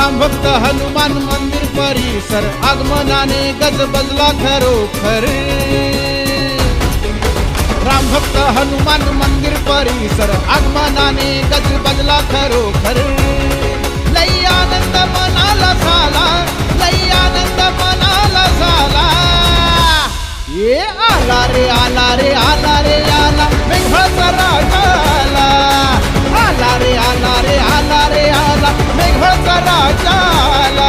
राम भक्त हनुमान मंदिर परिसर आगमनाने गजबजला खरोखर राम भक्त हनुमान मंदिर परिसर आगमनाने गजबजला खरोखर लई आनंद मनाला झाला लई आनंद मनाला झाला ये आला रे आला रे आला रे आला मेघाचा राजा आला आला रे आला रे आला रे आला मेघाचा राजा आला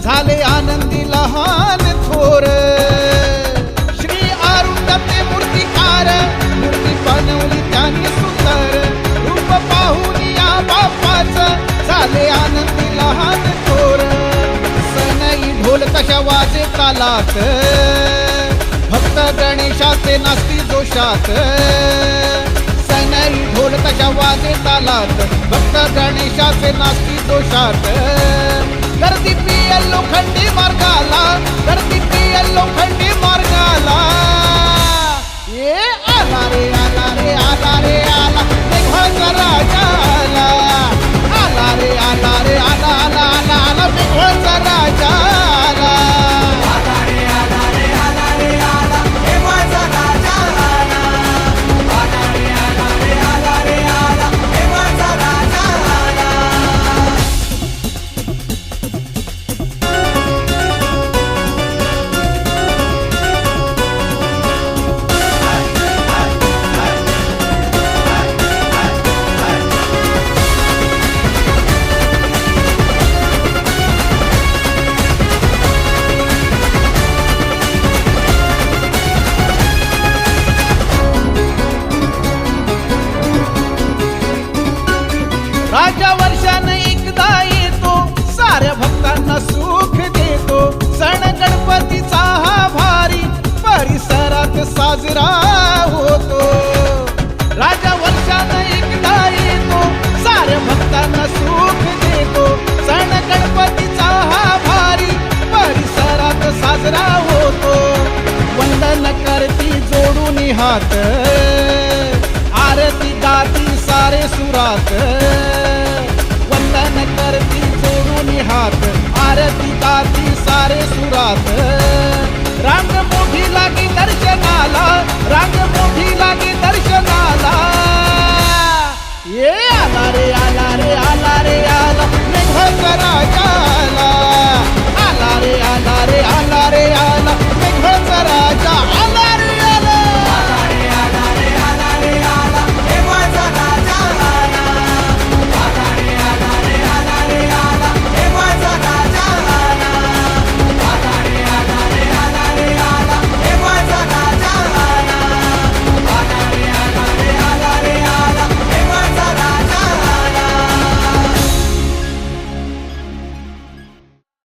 झाले आनंदी लहान थोर श्री अरुंधते मूर्तिकार मूर्ती बनवली त्यांनी सुंदर रूप पाहून या बाप्पाच झाले आनंदी लहान थोर सनई ढोल तशा वाजे तालात भक्त गणेशाचे नास्ती दोषात सनई ढोल तशा वाजे तालात भक्त गणेशाचे नास्ती दोषात गर्दी पियल लोखंडी मार्गाला गर्दी पियल लोखंडी मार्गाला ये आला रे आला रे आला रे आला मेघाचा राजा आला आला रे आला रे आला आला आला आला मेघाचा राजा आला आला रे आला रे आला रे आला मेघाचा राजा आला आला रे आला रे आला रे आला मेघाचा राजा आला राजा वर्षाने एकदा येतो साऱ्या भक्तांना सुख देतो सण गणपतीचा हा भारी परिसरात साजरा होतो राजा वर्षाने एकदा येतो साऱ्या भक्तांना सुख देतो सण गणपतीचा हा भारी परिसरात साजरा होतो वंदन करती जोडून हात आरती गाती सारे सुरात वंदन करती जोडून हात आरती गाती सारे सुरात रांग मोठी लागी दर्शनाला रांग मोठी लागी दर्शनाला ये आला रे आला रे आला रे आला मेघाचा राजा